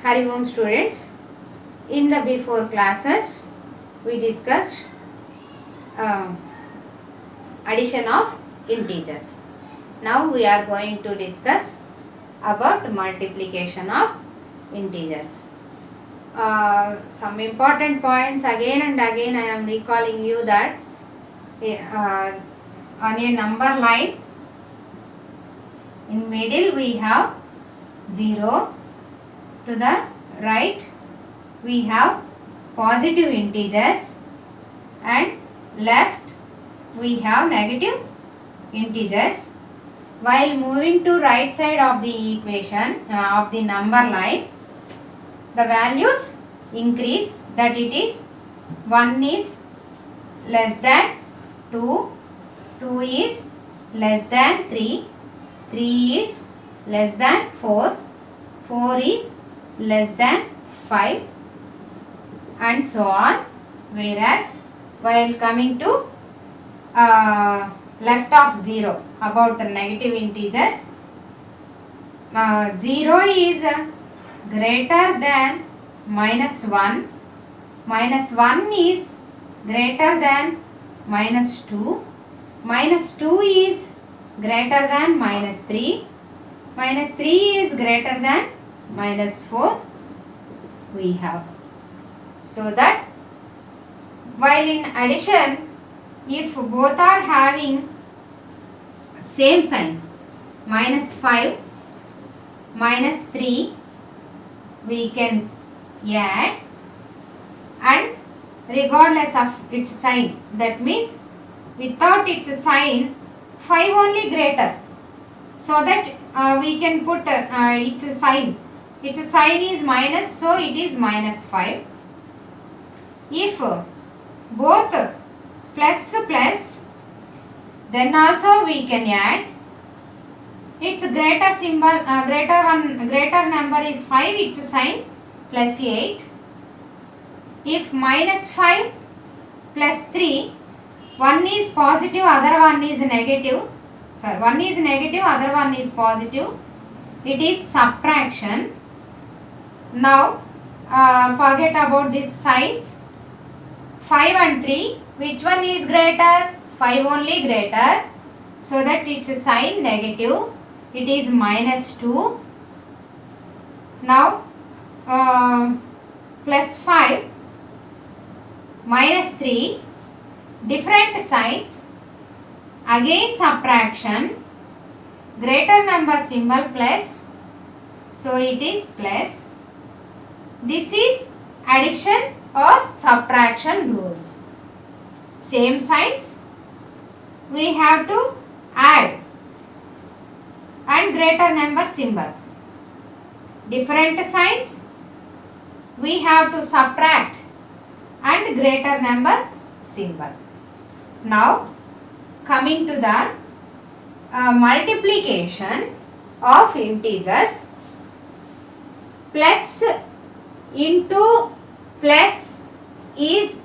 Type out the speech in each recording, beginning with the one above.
Hari Om students, in the before classes we discussed addition of integers. Now we are going to discuss about multiplication of integers. Some important points again and again I am recalling you that on a number line in middle we have 0, to the right we have positive integers and left we have negative integers. While moving to right side of the equation of the number line, the values increase, that it is 1 is less than 2, 2 is less than 3, 3 is less than 4, 4 is less than 5 and so on. Whereas while coming to left of 0, about the negative integers, 0 is greater than minus 1, minus 1 is greater than minus 2, minus 2 is greater than minus 3, minus 3 is greater than minus 4 we have. So that while in addition, if both are having same signs, minus 5, minus 3, we can add and regardless of its sign, that means without its sign 5 only greater, so that we can put its sign. Its sign is minus, so it is minus 5. If both plus plus, then also we can add. Its greater symbol, greater number is 5, its sign plus 8. If minus 5 plus 3, one is positive, other one is negative. Sorry, one is negative, other one is positive. It is subtraction. Now forget about these signs. 5 and 3, which one is greater? 5 only greater. So that its a sign negative. It is minus 2. Now plus 5, minus 3, different signs. Again subtraction, greater number symbol plus, so it is plus. This is addition or subtraction rules. Same signs we have to add and greater number symbol. Different signs we have to subtract and greater number symbol. Now coming to the multiplication of integers, plus into plus is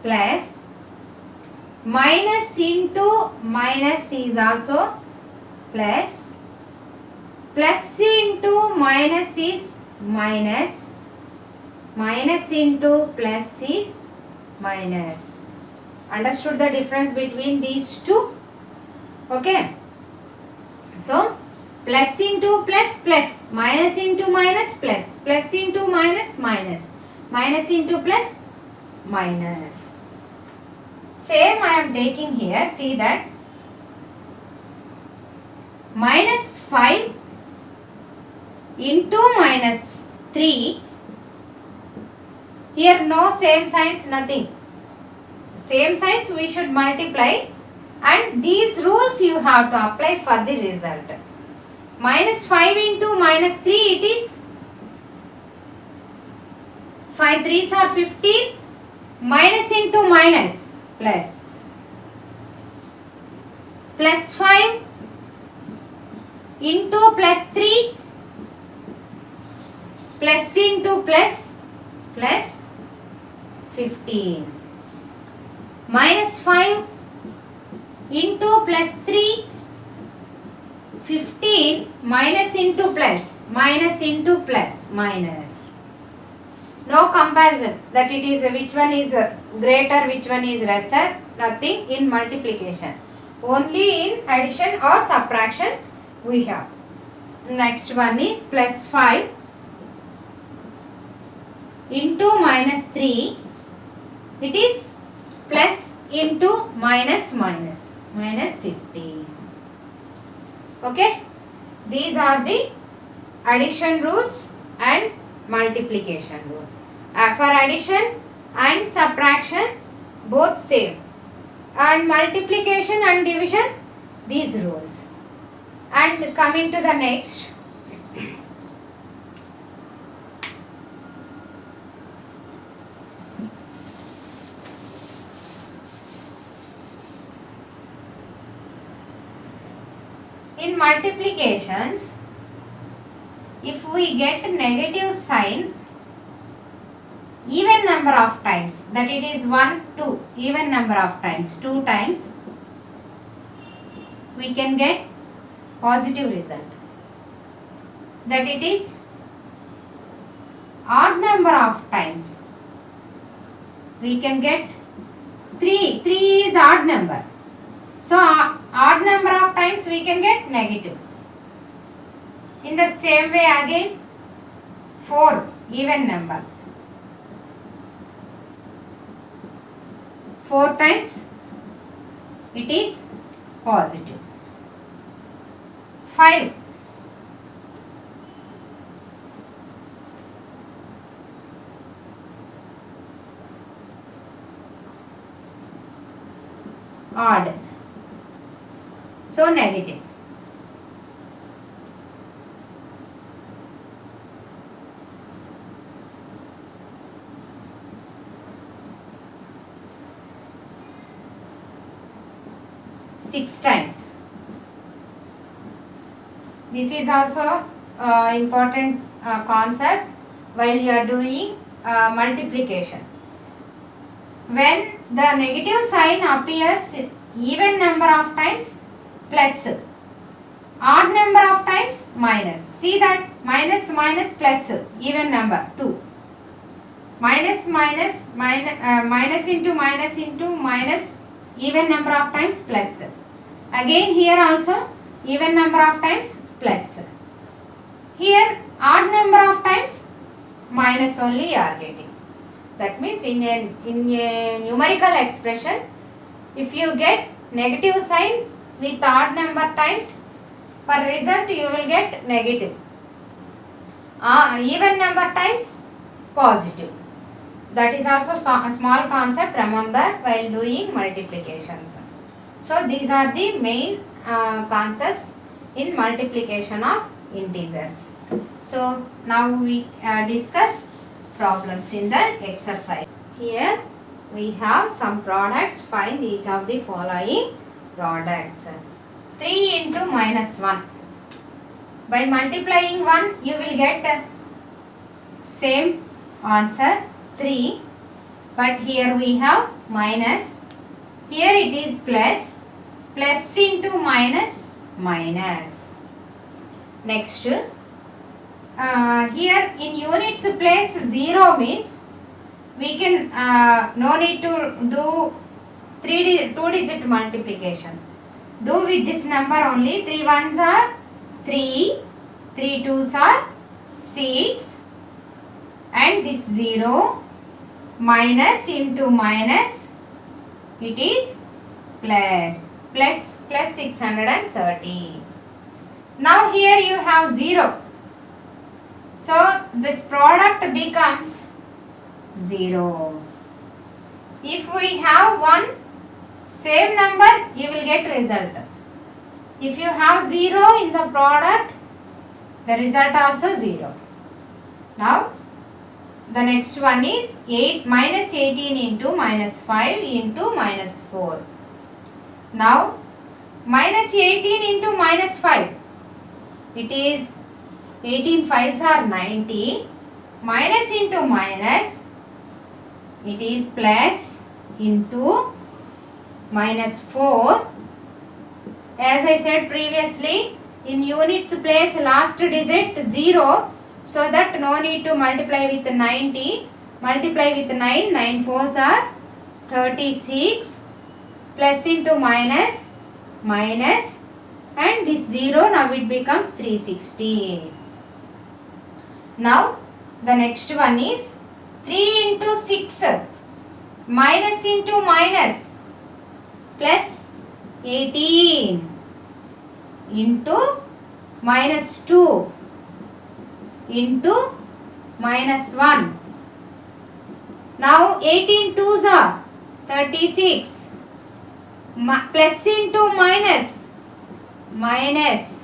plus, minus into minus is also plus, plus into minus is minus, minus into plus is minus. Understood the difference between these two? Okay. So plus into plus plus, minus into minus plus, plus into minus minus, minus into plus minus. Same I am taking here. See that minus 5 into minus 3. Here no same signs, nothing. Same signs we should multiply, and these rules you have to apply for the result. Minus 5 into minus 3, it is 5 3s are 15, minus into minus plus, plus 5 into plus 3, plus into plus, plus 15, minus 5 into plus 3, 15 minus into plus, minus into plus, minus. No comparison that it is which one is greater, which one is lesser, nothing in multiplication. Only in addition or subtraction we have. Next one is plus 5 into minus 3. It is plus into minus minus, minus 15. Okay. These are the addition rules and multiplication rules. For addition and subtraction both same, and multiplication and division these rules. And coming to the next, in multiplications, if we get negative sign even number of times, that it is 1, 2, even number of times, 2 times, we can get positive result. That it is odd number of times, we can get 3. 3 is odd number. So odd number of times we can get negative. In the same way again, 4, even number. 4 times it is positive. 5. Odd. So negative. 6 times. This is also important concept while you are doing multiplication. When the negative sign appears even number of times, plus, odd number of times, minus. See that minus minus plus, even number 2. Minus minus minus into minus, even number of times, plus. Again here also even number of times, plus. Here odd number of times, minus only you are getting. That means in a numerical expression, if you get negative sign with odd number times, per result you will get negative. Even number times, positive. That is also a small concept, remember, while doing multiplications. So these are the main concepts in multiplication of integers. So now we discuss problems in the exercise. Here we have some products. Find each of the following products. 3 into minus 1. By multiplying 1, you will get same answer, 3. But here we have minus. Here it is plus. Plus into minus, minus. Next, here in units place 0 means we can no need to do 2-digit multiplication. Do with this number only. 3 ones are 3, 3 twos are 6, and this 0 minus into minus, it is plus 630. Now here you have 0. So this product becomes 0. If we have one same number, you will get result. If you have 0 in the product, the result also 0. Now the next one is minus 18 into minus 5 into minus 4. Now minus 18 into minus 5, it is 18 5s are 90, minus into minus, it is plus into minus 4. As I said previously, In units place last digit 0, so that no need to multiply with 90. Multiply with 9, 9 fours are 36, plus into minus, minus, and this 0 now it becomes 360. Now the next one is 3 into 6, minus into minus, plus 18 into minus 2 into minus 1. Now 18 twos are 36, plus into minus, minus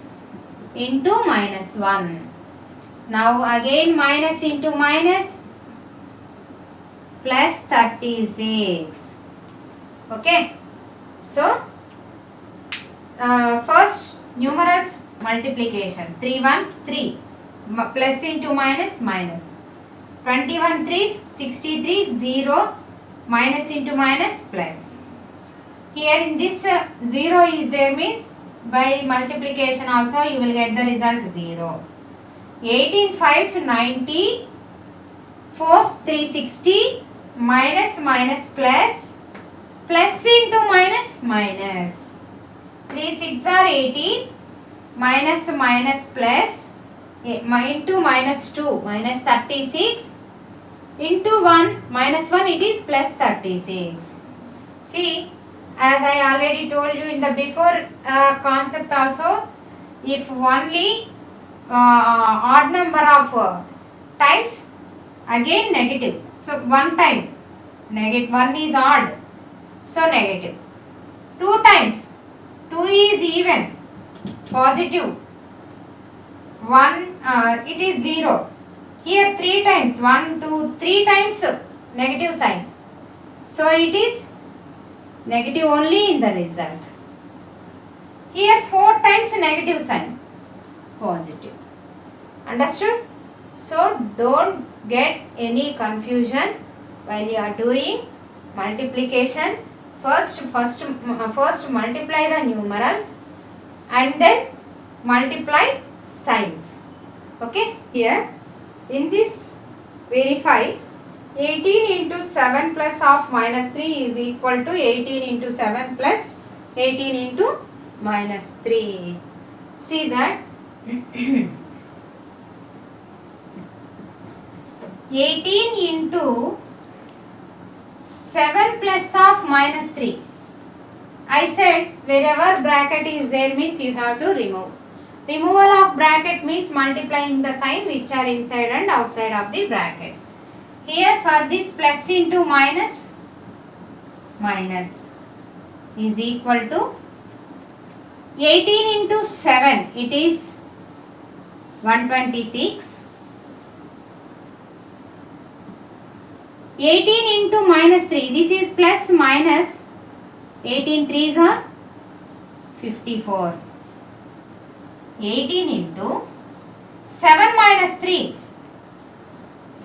into minus 1. Now again minus into minus, plus 36. Okay. So first numerals multiplication. 3 ones 3, plus into minus, minus. 21 threes 63, 0, minus into minus, plus. Here in this 0 is there, means by multiplication also you will get the result 0. 18 fives 90, 4s 360, minus, minus, plus, plus into minus, minus. 3 6 are 18, minus, minus, plus, into minus 2, minus 36, into 1, minus 1, it is plus 36. See, as I already told you in the before concept also, if only odd number of times, again negative. So 1 time, negative, 1 is odd, so negative. 2 times, 2 is even, positive. 1, it is 0. Here 3 times, 1, 2, 3 times negative sign. So it is negative only in the result. Here 4 times negative sign, positive. Understood? So don't get any confusion while you are doing multiplication. First multiply the numerals and then multiply signs. Okay, here in this verify 18 into 7 plus of minus 3 is equal to 18 into 7 plus 18 into minus 3. See that 18 into 7 plus of minus 3. I said wherever bracket is there means you have to remove. Removal of bracket means multiplying the sign which are inside and outside of the bracket. Here for this plus into minus, minus is equal to 18 into 7, it is 126. 18 into minus 3, this is plus minus, 18 threes are 54. 18 into 7 minus 3,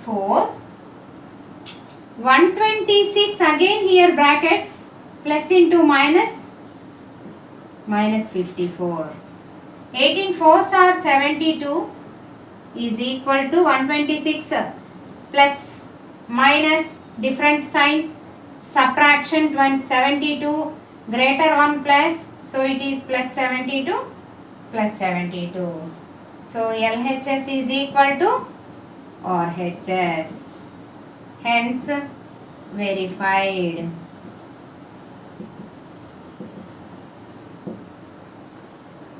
4. 126, again here bracket, plus into minus, minus 54. 18 fours are 72 is equal to 126 plus minus different signs, subtraction 72, greater 1 plus, so it is plus 72, plus 72. So LHS is equal to RHS. Hence verified.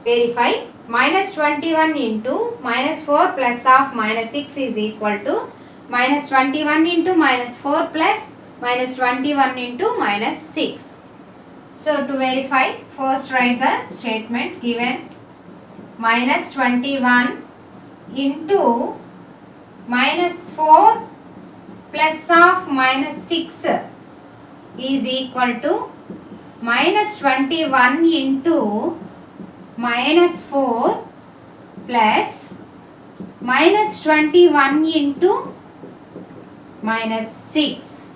Verify minus 21 into minus 4 plus of minus 6 is equal to minus 21 into minus 4 plus minus 21 into minus 6. So to verify, first write the statement given. Minus 21 into minus 4 plus of minus 6 is equal to minus 21 into minus 4 plus minus 21 into minus 6.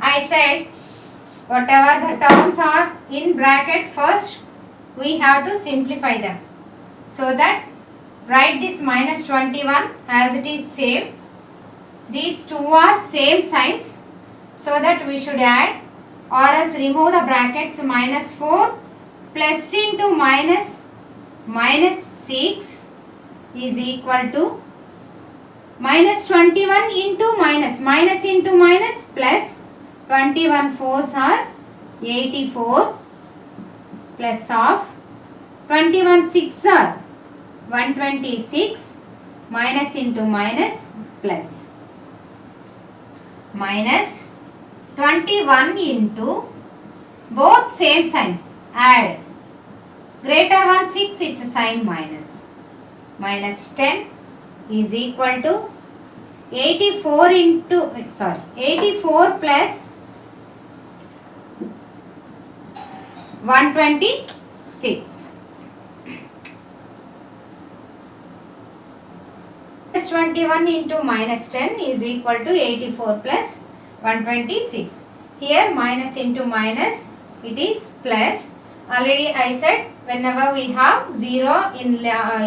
I said whatever the terms are in bracket, first we have to simplify them. So that write this minus 21 as it is same. These two are same signs, so that we should add, or else remove the brackets. Minus 4 plus into minus 6 is equal to minus 21 into minus into minus plus 21 fours are 84 plus of 21 6 are 126 minus into minus plus minus 21 into both same signs, add, greater one 6, it's a sign minus, minus 10 is equal to 84 plus 126. Minus 21 into minus 10 is equal to 84 plus 126. Here minus into minus, it is plus. Already I said whenever we have 0 in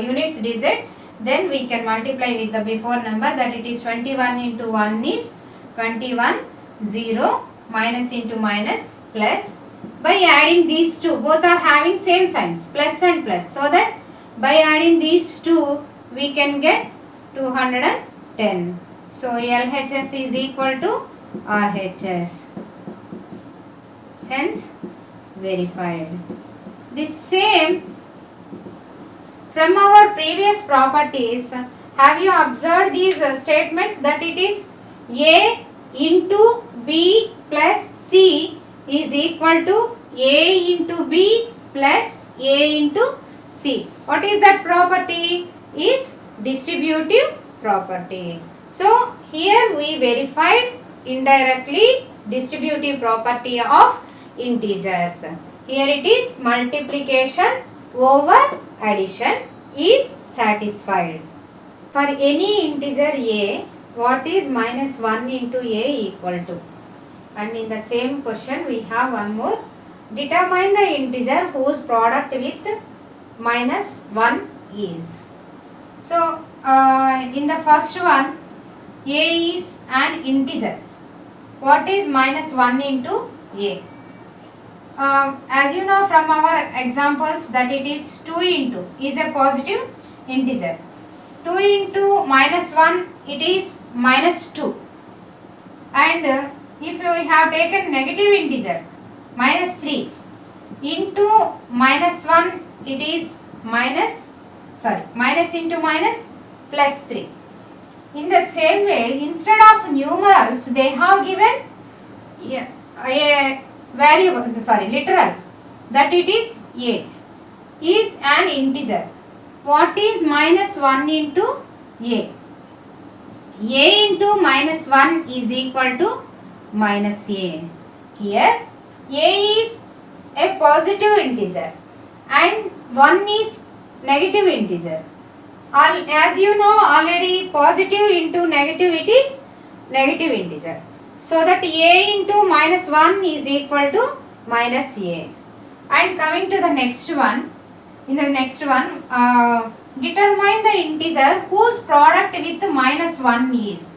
units digit, then we can multiply with the before number, that it is 21 into 1 is 21, 0, minus into minus plus. By adding these two, both are having same signs, plus and plus, so that by adding these two we can get 210. So LHS is equal to RHS. Hence verified. The same from our previous properties. Have you observed these statements that it is A into B plus C is equal to A into B plus A into C. What is that property? Is distributive property. So here we verified indirectly distributive property of integers. Here it is multiplication over addition is satisfied. For any integer A, what is minus 1 into A equal to? And in the same question we have one more. Determine the integer whose product with minus 1 is. So in the first one, A is an integer. What is minus 1 into A? As you know from our examples that it is 2 into is a positive integer. 2 into minus 1, it is minus 2. And if you have taken negative integer, minus 3 into minus 1, it is minus into minus plus 3. In the same way, instead of numerals, they have given a variable, literal, that it is A is an integer. What is minus 1 into A? A into minus 1 is equal to minus A. Here A is a positive integer and 1 is negative integer. As you know already, positive into negative, it is negative integer. So that A into minus 1 is equal to minus A. And coming to the next one, in the next one, determine the integer whose product with minus 1 is.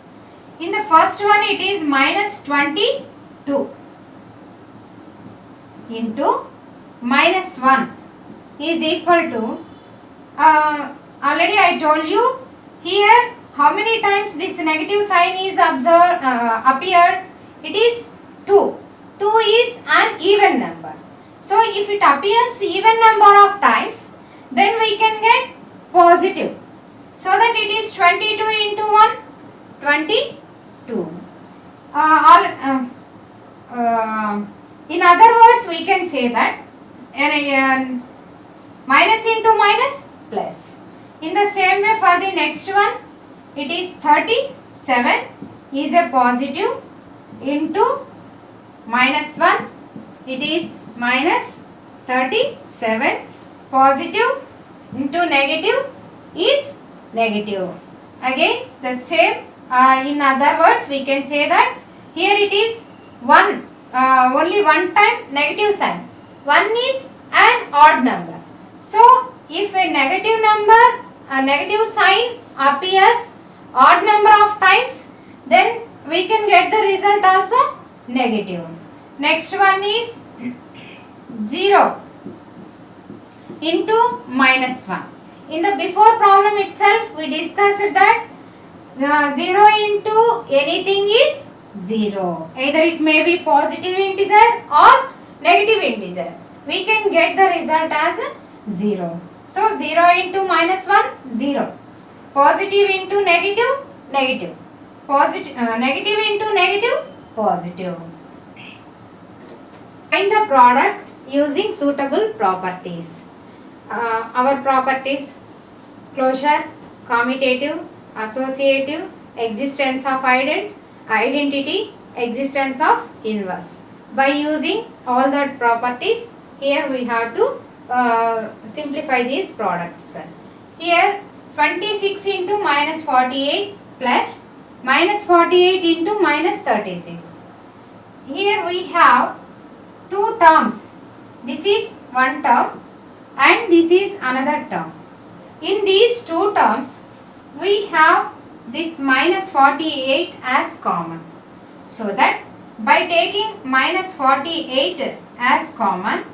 In the first one it is minus 22 into minus 1 is equal to, already I told you here how many times this negative sign is appeared. It is 2. 2 is an even number. So if it appears even number of times, then we can get positive. So that it is 22 into 1, 22. In other words, we can say that minus into minus plus. In the same way for the next one, it is 37 is a positive into minus 1, it is minus 37, positive into negative is negative. Again the same, in other words we can say that here it is 1, only one time negative sign. 1 is an odd number. So if a negative number, a negative sign appears odd number of times, then we can get the result also negative. Next one is 0 into minus 1. In the before problem itself, we discussed that 0 into anything is 0. Either it may be positive integer or negative integer. We can get the result as 0. So 0 into minus 1, 0. Positive into negative, negative. Negative into negative, positive. Find the product using suitable properties. Our properties: closure, commutative, associative, existence of identity, existence of inverse. By using all the properties, here we have to simplify these products. Here 26 into minus 48 plus minus 48 into minus 36. Here we have two terms. This is one term and this is another term. In these two terms, we have this minus 48 as common. So that by taking minus 48 as common,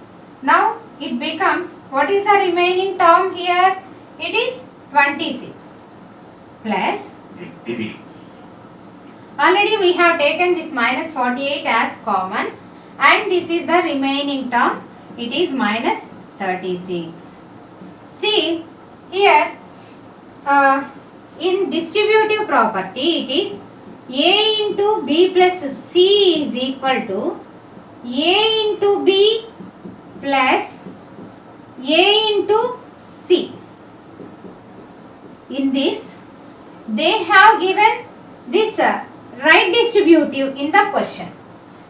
now it becomes, what is the remaining term here? It is 26 plus already we have taken this minus 48 as common and this is the remaining term, it is minus 36. See here in distributive property it is A into B plus C is equal to A into B plus A into C. In this they have given this right distributive in the question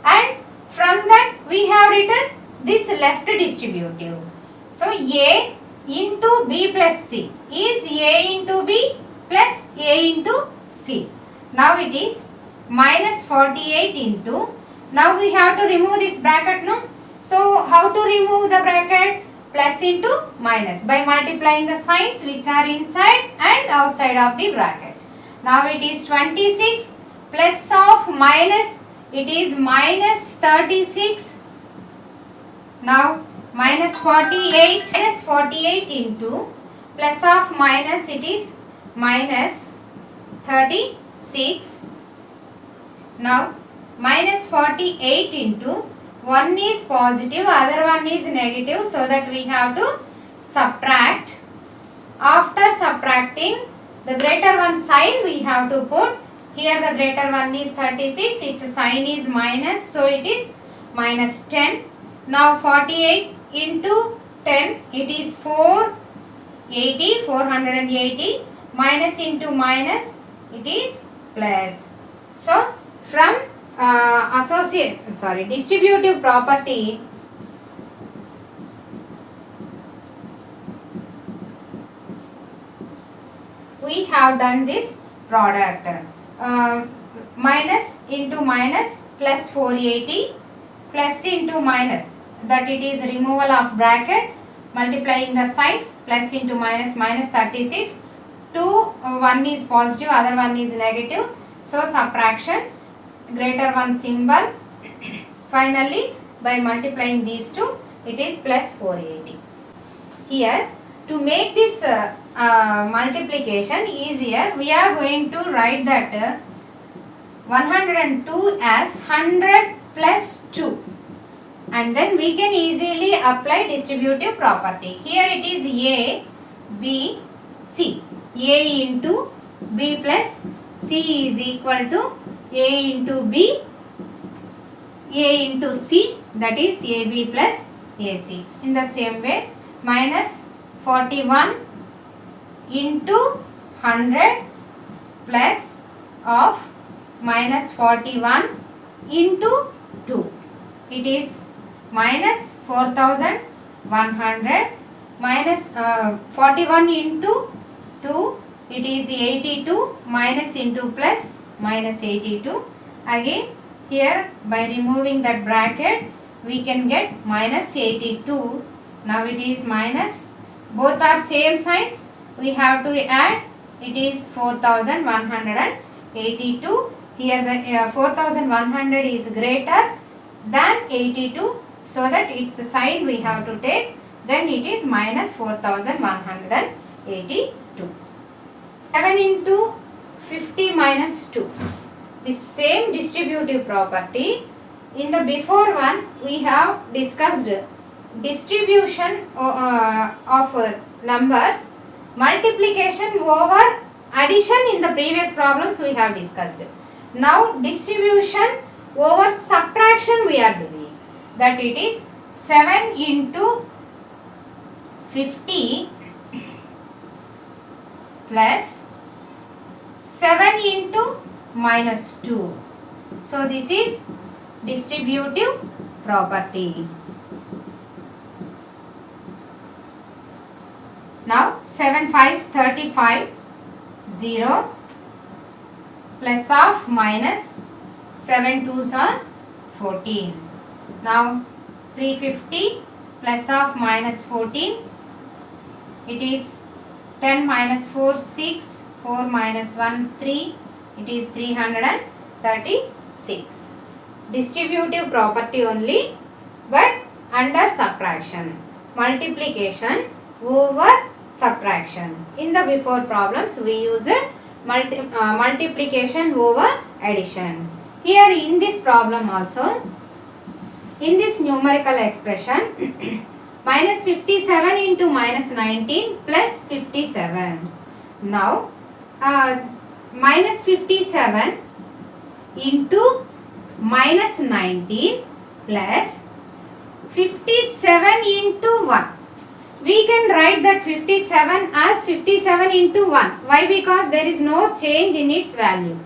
and from that we have written this left distributive. So A into B plus C is A into B plus A into C. Now it is minus 48 into, now we have to remove this bracket, no? So how to remove the bracket? Plus into minus by multiplying the signs which are inside and outside of the bracket. Now it is 26 plus of minus, it is minus 36. Now minus 48 into plus of minus, it is minus 36. Now minus 48 into, one is positive, other one is negative, so that we have to subtract. After subtracting, the greater one sign we have to put. Here the greater one is 36, its sign is minus, so it is minus 10. Now 48 into 10, it is 480, minus into minus, it is plus. So from distributive property, we have done this product. Minus into minus plus 480 plus into minus, that it is removal of bracket, multiplying the signs, plus into minus, minus 36. One is positive, other one is negative, so subtraction, greater one symbol. Finally by multiplying these two, it is plus 480. Here to make this multiplication easier, we are going to write that 102 as 100 plus 2, and then we can easily apply distributive property. Here it is A, B, C. A into B plus C is equal to A into B, A into C, that is AB plus AC. In the same way, minus 41 into 100 plus of minus 41 into 2. It is minus 4100 minus 41 into 2. It is 82 minus into plus minus 82. Again here by removing that bracket we can get minus 82. Now it is minus both are same signs, we have to add. It is 4182. Here the 4100 is greater than 82, so that its sign we have to take, then it is minus 4182. 7 into 50 minus 2. The same distributive property. In the before one we have discussed distribution of numbers, multiplication over addition. In the previous problems we have discussed. Now distribution over subtraction we are doing. That it is 7 into 50 plus 7 into minus 2. So this is distributive property. Now 7 5 35, 0 plus of minus 7 2s are 14. Now 350 plus of minus 14, it is 10 minus 4 6, 4 minus 1 3, it is 336. Distributive property only, but under subtraction. Multiplication over subtraction. In the before problems we used multiplication over addition. Here in this problem also, in this numerical expression minus 57 into minus 19 plus 57. Now minus 57 into minus 19 plus 57 into 1. We can write that 57 as 57 into 1. Why? Because there is no change in its value.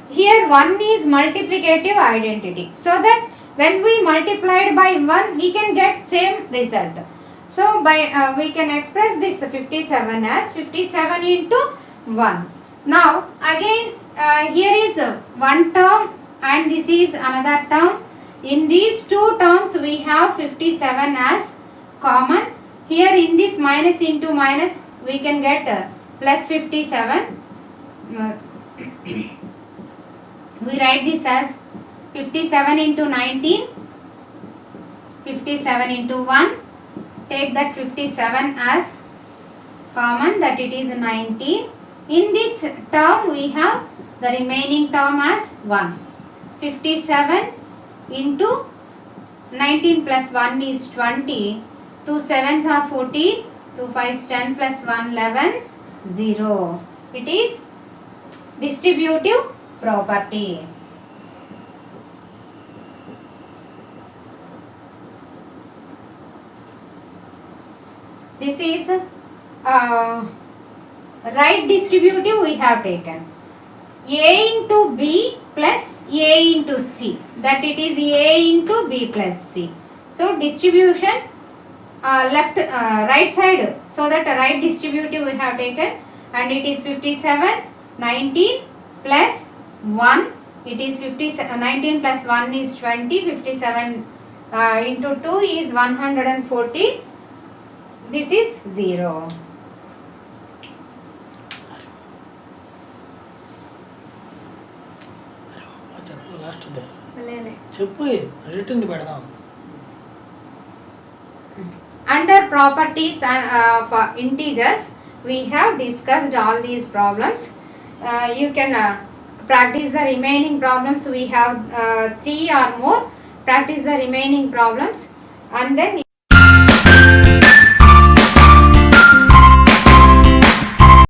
Here 1 is multiplicative identity. So that when we multiplied by 1, we can get same result. So by we can express this 57 as 57 into 1. Now again here is one term and this is another term. In these two terms we have 57 as common. Here in this minus into minus we can get plus 57. We write this as 57 into 19, 57 into 1. Take that 57 as common, that it is 19. In this term we have the remaining term as 1. 57 into 19 plus 1 is 20. 2 7s are 14. 2 5s 10 plus 1 11. 0. It is distributive property. This is right distributive we have taken. A into B plus A into C. That it is A into B plus C. So distribution right side. So that right distributive we have taken, and it is 57. 19 plus 1. It is 19 plus 1 is 20. 57 into 2 is 140. This is 0. Under properties of integers, we have discussed all these problems. You can practice the remaining problems. We have 3 or more. Practice the remaining problems and then